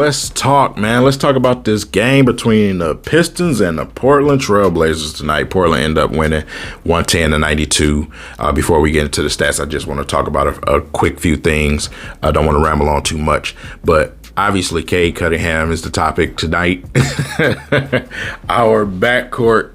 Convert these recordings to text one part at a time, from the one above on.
let's talk, man. Let's talk about this game between the Pistons and the Portland Trailblazers tonight. Portland ended up winning 110-92. Before we get into the stats, I just want to talk about a quick few things. I don't want to ramble on too much, but obviously Cade Cunningham is the topic tonight. Our backcourt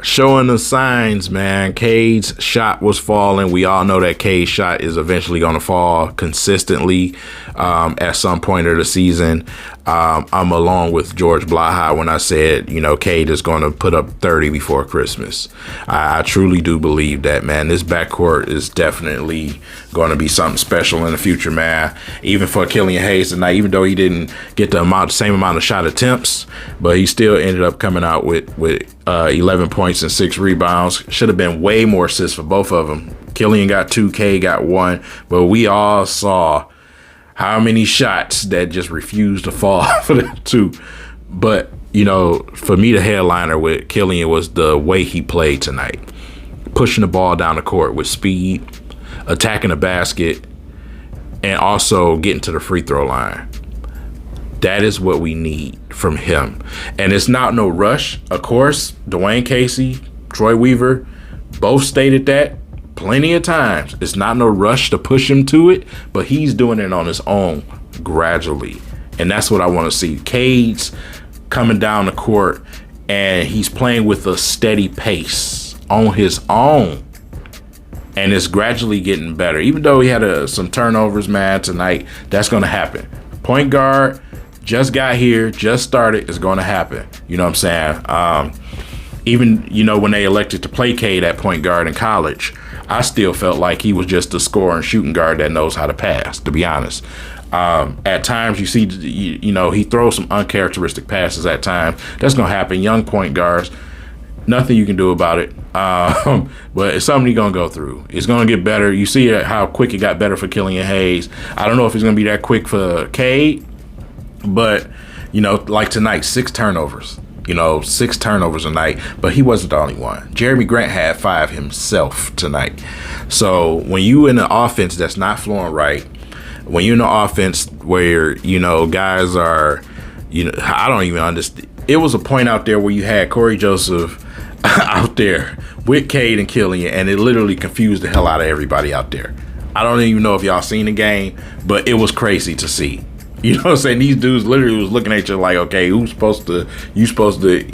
showing the signs, man. Cade's shot was falling. We all know that Cade's shot is eventually going to fall consistently at some point of the season. I'm along with George Blaha when I said, Cade is going to put up 30 before Christmas. I truly do believe that, man. This backcourt is definitely going to be something special in the future, man. Even for Killian Hayes tonight, even though he didn't get the same amount of shot attempts, but he still ended up coming out with 11 points and 6 rebounds. Should have been way more assists for both of them. Killian got 2, Cade got 1, but we all saw how many shots that just refused to fall for them too. But, for me, the headliner with Killian was the way he played tonight. Pushing the ball down the court with speed, attacking the basket, and also getting to the free throw line. That is what we need from him. And it's not no rush. Of course, Dwayne Casey, Troy Weaver, both stated that plenty of times. It's not no rush to push him to it, but he's doing it on his own gradually. And that's what I want to see. Cade's coming down the court and he's playing with a steady pace on his own. And it's gradually getting better. Even though he had some turnovers, man, tonight, that's going to happen. Point guard just got here, just started, it's going to happen. You know what I'm saying? Even, when they elected to play Cade at point guard in college, I still felt like he was just a scoring shooting guard that knows how to pass, to be honest. At times you see, he throws some uncharacteristic passes at times. That's going to happen. Young point guards, nothing you can do about it. But it's something he's going to go through. It's going to get better. You see how quick it got better for Killian Hayes. I don't know if it's going to be that quick for Cade, but, like tonight, 6 turnovers. 6 turnovers a night, but he wasn't the only one. Jeremy Grant had 5 himself tonight. So when you in an offense that's not flowing right, when you're in an offense where, guys are, I don't even understand. It was a point out there where you had Corey Joseph out there with Cade and Killian, and it literally confused the hell out of everybody out there. I don't even know if y'all seen the game, but it was crazy to see. You know what I'm saying? These dudes literally was looking at you like, okay, you supposed to.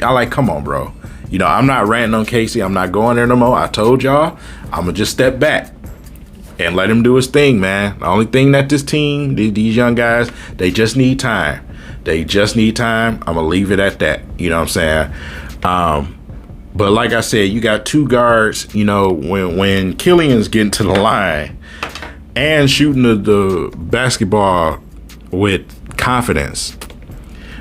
I like, come on, bro. I'm not ranting on Casey. I'm not going there no more. I told y'all, I'm going to just step back and let him do his thing, man. The only thing that this team, these young guys, they just need time. They just need time. I'm going to leave it at that. You know what I'm saying? But like I said, you got 2 guards, when Killian's getting to the line and shooting the basketball with confidence.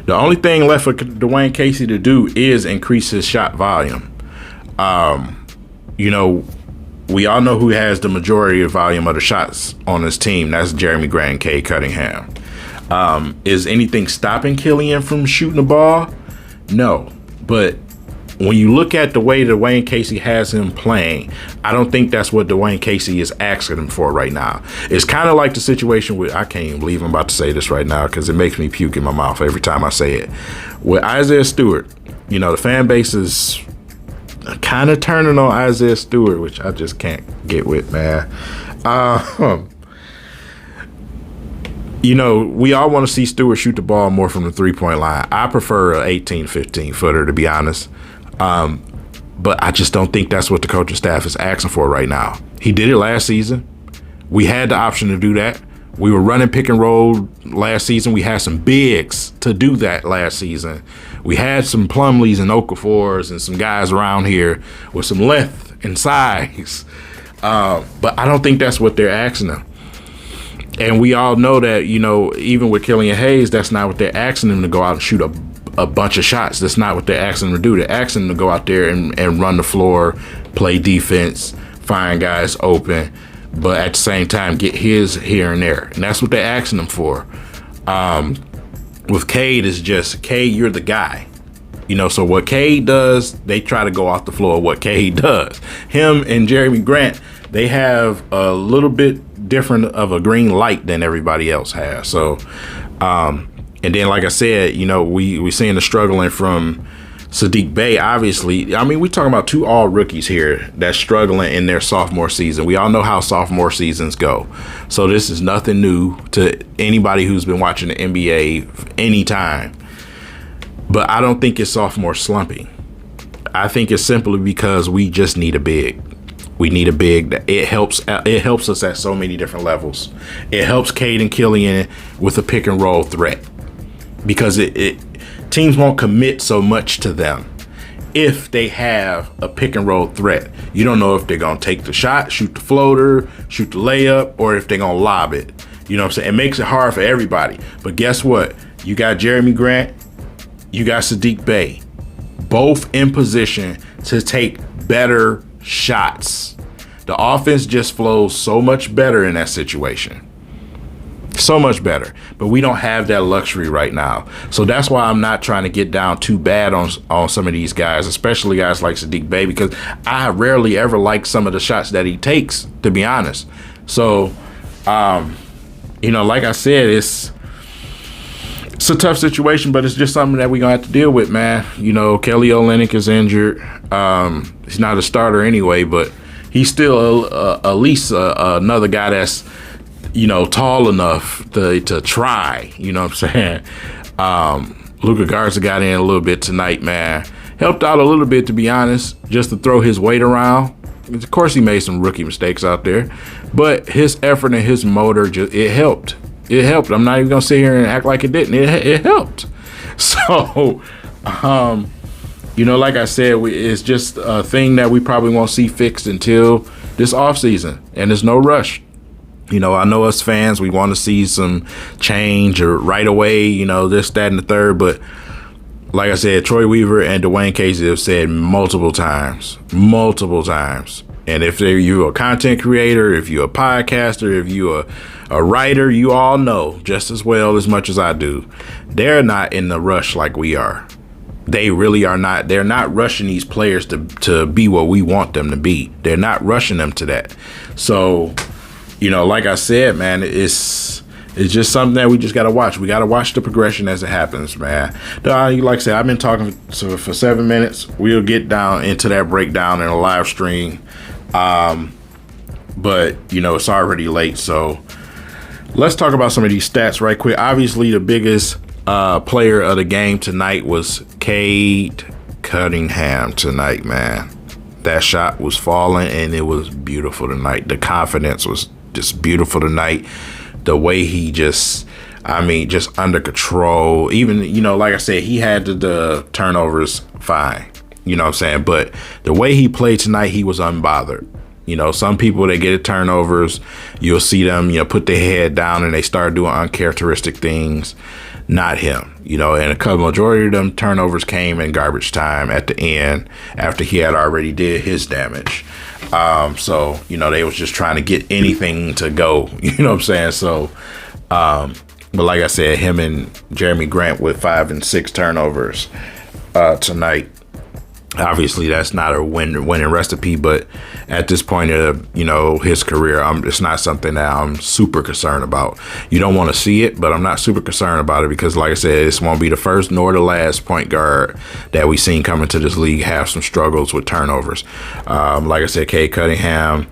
The only thing left for Dwayne Casey to do is increase his shot volume. We all know who has the majority of volume of the shots on his team. That's Jeremy Grant and Cade Cunningham. Is anything stopping Killian from shooting the ball? No. But when you look at the way Dwayne Casey has him playing, I don't think that's what Dwayne Casey is asking him for right now. It's kind of like the situation with, I can't even believe I'm about to say this right now because it makes me puke in my mouth every time I say it. With Isaiah Stewart, the fan base is kind of turning on Isaiah Stewart, which I just can't get with, man. We all want to see Stewart shoot the ball more from the 3-point line. I prefer an 18, 15-footer, to be honest. But I just don't think that's what the coaching staff is asking for right now. He did it last season. We had the option to do that. We were running pick and roll last season. We had some bigs to do that last season. We had some Plumlees and Okafors and some guys around here with some length and size. But I don't think that's what they're asking them. And we all know that, even with Killian Hayes, that's not what they're asking him to go out and shoot a bunch of shots. That's not what they're asking him to do. They're asking him to go out there and run the floor, play defense, find guys open, but at the same time get his here and there. And that's what they're asking him for. With Cade, it's just, Cade, you're the guy. So what Cade does, they try to go off the floor what Cade does. Him and Jeremy Grant, they have a little bit different of a green light than everybody else has. So And then, like I said, we seeing the struggling from Sadiq Bey. Obviously, I mean, we're talking about two all rookies here that's struggling in their sophomore season. We all know how sophomore seasons go. So this is nothing new to anybody who's been watching the NBA any time. But I don't think it's sophomore slumping. I think it's simply because we just need a big. We need a big. It helps us at so many different levels. It helps Cade and Killian with a pick and roll threat, because teams won't commit so much to them if they have a pick and roll threat. You don't know if they're going to take the shot, shoot the floater, shoot the layup, or if they're going to lob it. You know what I'm saying? It makes it hard for everybody. But guess what? You got Jeremy Grant, you got Sadiq Bey, both in position to take better shots. The offense just flows so much better in that situation. So much better. But we don't have that luxury right now. So that's why I'm not trying to get down too bad on some of these guys, especially guys like Sadiq Bey, because I rarely ever like some of the shots that he takes, to be honest. So, like I said, it's a tough situation, but it's just something that we're going to have to deal with, man. Kelly Olynyk is injured. He's not a starter anyway, but he's still at least another guy that's tall enough to try. You know what I'm saying? Luka Garza got in a little bit tonight, man. Helped out a little bit, to be honest, just to throw his weight around. Of course, he made some rookie mistakes out there, but his effort and his motor, it helped. It helped. I'm not even going to sit here and act like it didn't. It helped. So, like I said, it's just a thing that we probably won't see fixed until this offseason, and there's no rush. I know us fans, we want to see some change or right away, this, that, and the third. But like I said, Troy Weaver and Dwayne Casey have said multiple times. And if you're a content creator, if you're a podcaster, if you're a writer, you all know just as well as much as I do, they're not in the rush like we are. They really are not. They're not rushing these players to be what we want them to be. They're not rushing them to that. So, like I said, man, it's just something that we just got to watch. We got to watch the progression as it happens, man. Like I said, I've been talking for 7 minutes. We'll get down into that breakdown in a live stream. But, it's already late. So let's talk about some of these stats right quick. Obviously, the biggest player of the game tonight was Cade Cunningham tonight, man. That shot was falling, and it was beautiful tonight. The confidence was just beautiful tonight. The way he just under control. Even, like I said, he had the turnovers fine. You know what I'm saying? But the way he played tonight, he was unbothered. Some people, they get turnovers, you'll see them, put their head down and they start doing uncharacteristic things. Not him, and a majority of them turnovers came in garbage time at the end after he had already did his damage. So, they was just trying to get anything to go, you know what I'm saying? So, but like I said, him and Jeremy Grant with 5 and 6 turnovers tonight. Obviously, that's not a winning recipe, but at this point of his career, it's not something that I'm super concerned about. You don't want to see it, but I'm not super concerned about it because, like I said, this won't be the first nor the last point guard that we've seen come into this league have some struggles with turnovers. Like I said, Cade Cunningham,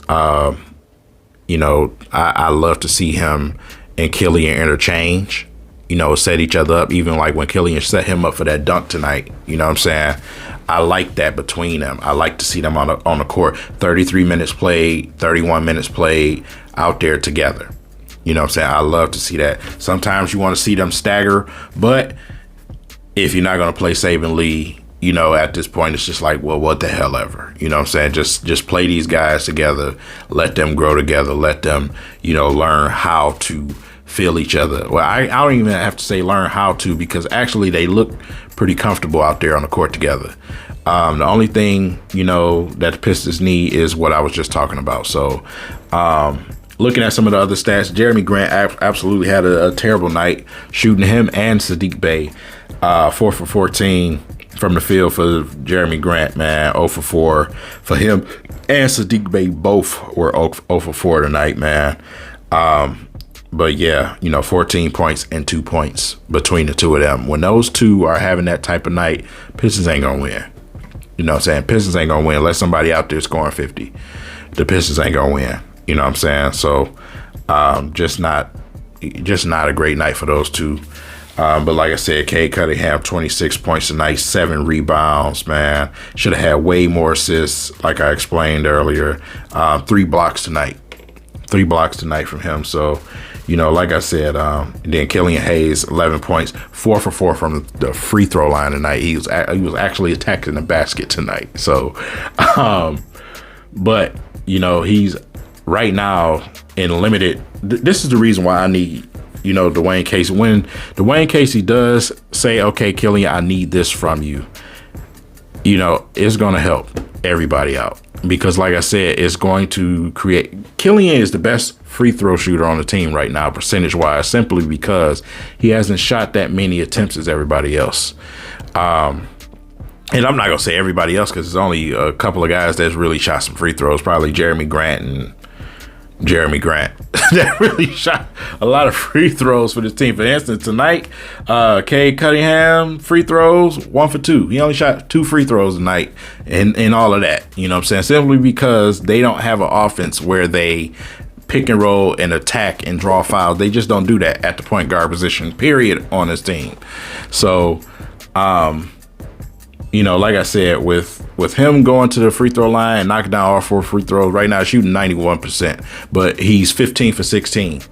I love to see him and Killian interchange. Set each other up, even like when Killian set him up for that dunk tonight. You know what I'm saying? I like that between them. I like to see them on the court. 33 minutes played, 31 minutes played out there together. You know what I'm saying? I love to see that. Sometimes you want to see them stagger, but if you're not going to play Saban Lee, at this point, it's just like, well, what the hell ever. You know what I'm saying? Just play these guys together. Let them grow together. Let them, learn how to feel each other. Well, I don't even have to say learn how to, because actually they look pretty comfortable out there on the court together. The only thing, that the Pistons need is what I was just talking about. So looking at some of the other stats, Jeremy Grant absolutely had a terrible night, shooting him and Sadiq Bey 4 for 14 from the field for Jeremy Grant, man. 0 for 4 for him and Sadiq Bey, both were 0 for 4 tonight, man. But yeah, 14 points and 2 points between the two of them. When those two are having that type of night, Pistons ain't gonna win. You know what I'm saying? Pistons ain't gonna win unless somebody out there scoring 50. The Pistons ain't gonna win. You know what I'm saying? So just not a great night for those two. But like I said, Cade Cunningham, 26 points tonight, 7 rebounds, man. Should have had way more assists, like I explained earlier. 3 blocks tonight. 3 blocks tonight from him. So, like I said, then Killian Hayes, 11 points, 4 for 4 from the free throw line tonight. He was actually attacking the basket tonight. So, but, he's right now in limited. This is the reason why I need, Dwayne Casey. When Dwayne Casey does say, okay, Killian, I need this from you, it's going to help everybody out. Because like I said, it's going to create. Killian is the best free throw shooter on the team right now, percentage wise, simply because he hasn't shot that many attempts as everybody else. And I'm not going to say everybody else because there's only a couple of guys that's really shot some free throws, probably Jeremy Grant that really shot a lot of free throws for this team. For instance, tonight, Cade Cunningham free throws 1 for 2. He only shot 2 free throws tonight and all of that. You know what I'm saying? Simply because they don't have an offense where they pick and roll and attack and draw fouls. They just don't do that at the point guard position, period, on this team. So, like I said, with him going to the free throw line and knocking down all 4 free throws, right now shooting 91%, but he's 15 for 16.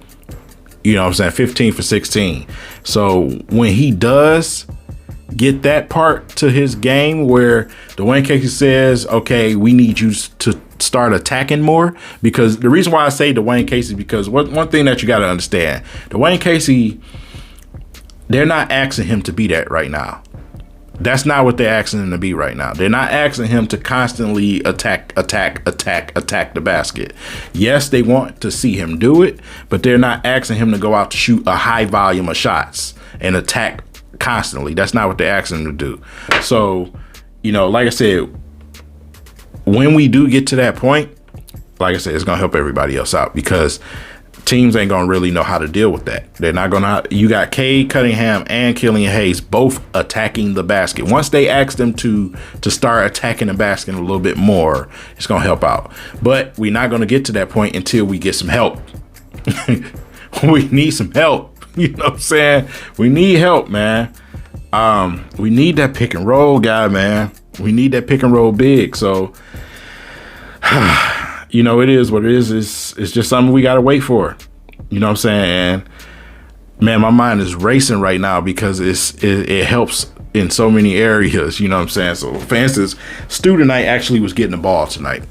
You know what I'm saying? 15 for 16. So when he does get that part to his game where Dwayne Casey says, okay, we need you to start attacking more, because the reason why I say Dwayne Casey, because one thing that you got to understand, Dwayne Casey, they're not asking him to be that right now. That's not what they're asking him to be right now. They're not asking him to constantly attack the basket. Yes, they want to see him do it, but they're not asking him to go out to shoot a high volume of shots and attack constantly. That's not what they're asking him to do. So, like I said, when we do get to that point, like I said, it's going to help everybody else out, because teams ain't going to really know how to deal with that. They're not going to. You got Cade Cunningham and Killian Hayes both attacking the basket. Once they ask them to start attacking the basket a little bit more, it's going to help out. But we're not going to get to that point until we get some help. We need some help. You know what I'm saying? We need help, man. We need that pick and roll guy, man. We need that pick and roll big. So, it is what it is. It's just something we got to wait for. You know what I'm saying? And, man, my mind is racing right now because it helps in so many areas. You know what I'm saying? So, for instance, Stu tonight actually was getting the ball tonight.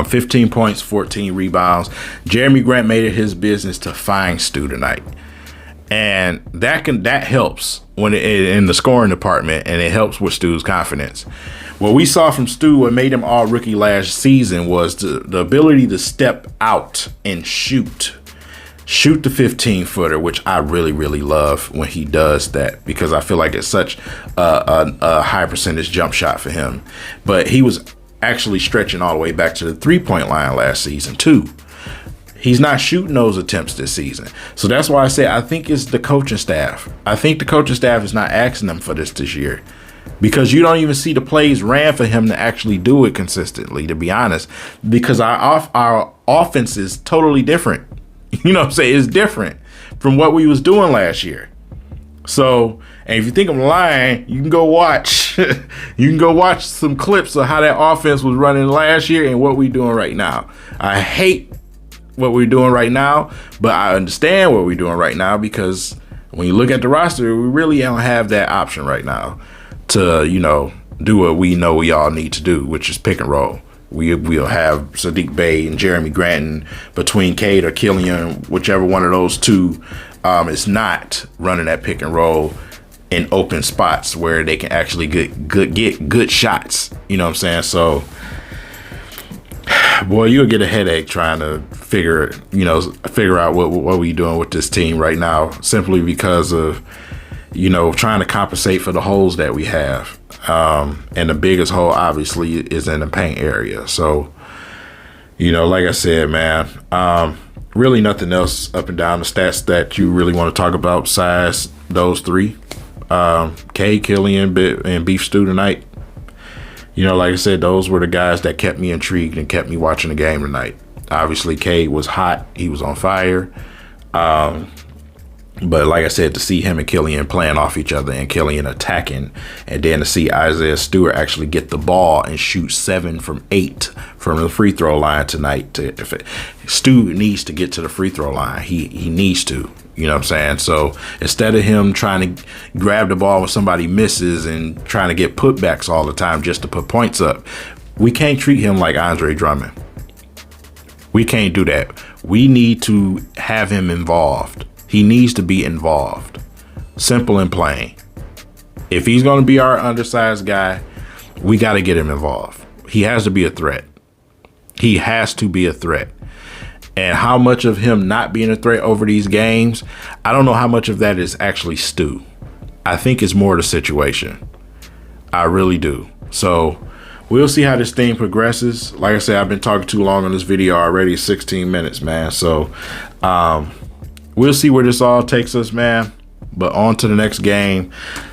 15 points, 14 rebounds. Jeremy Grant made it his business to find Stu tonight. And that helps when in the scoring department, and it helps with Stu's confidence. What we saw from Stu, what made him all rookie last season, was the ability to step out and shoot the 15-footer, which I really, really love when he does that, because I feel like it's such a high percentage jump shot for him. But he was actually stretching all the way back to the 3-point line last season too. He's not shooting those attempts this season. So that's why I say I think it's the coaching staff. I think the coaching staff is not asking them for this year, because you don't even see the plays ran for him to actually do it consistently, to be honest, because our offense is totally different. You know what I'm saying? It's different from what we was doing last year. So, and if you think I'm lying, you can go watch. You can go watch some clips of how that offense was running last year and what we're doing right now. I hate what we're doing right now, but I understand what we're doing right now, because when you look at the roster, we really don't have that option right now to, do what we know we all need to do, which is pick and roll. We'll have Sadiq Bey and Jeremy Grant between Cade or Killian, whichever one of those two is not running that pick and roll in open spots where they can actually get good shots. You know what I'm saying? So, boy, you'll get a headache trying to figure out what we doing with this team right now, simply because of, trying to compensate for the holes that we have. And the biggest hole, obviously, is in the paint area. So, like I said, man, really nothing else up and down the stats that you really want to talk about besides those three. Cade, Killian, and Beef Stew tonight. You know, like I said, those were the guys that kept me intrigued and kept me watching the game tonight. Obviously, Cade was hot. He was on fire. But like I said, to see him and Killian playing off each other and Killian attacking, and then to see Isaiah Stewart actually get the ball and shoot 7 from 8 from the free throw line tonight. Stu needs to get to the free throw line. He needs to. You know what I'm saying? So instead of him trying to grab the ball when somebody misses and trying to get putbacks all the time just to put points up, we can't treat him like Andre Drummond. We can't do that. We need to have him involved. He needs to be involved. Simple and plain. If he's going to be our undersized guy, we got to get him involved. He has to be a threat. He has to be a threat. And how much of him not being a threat over these games, I don't know how much of that is actually Stu. I think it's more the situation. I really do. So we'll see how this thing progresses. Like I said, I've been talking too long on this video already, 16 minutes, man. So we'll see where this all takes us, man. But on to the next game.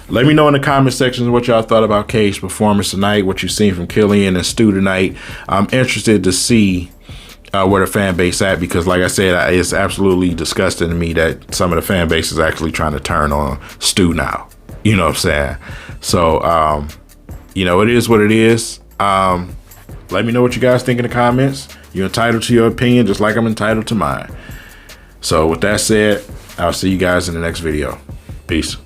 Let me know in the comment section what y'all thought about Cade's performance tonight, what you've seen from Killian and Stu tonight. I'm interested to see where the fan base at, because like I said, it's absolutely disgusting to me that some of the fan base is actually trying to turn on Stu now. You know what I'm saying? So, you know, it is what it is. Let me know what you guys think in the comments. You're entitled to your opinion just like I'm entitled to mine. So with that said, I'll see you guys in the next video. Peace.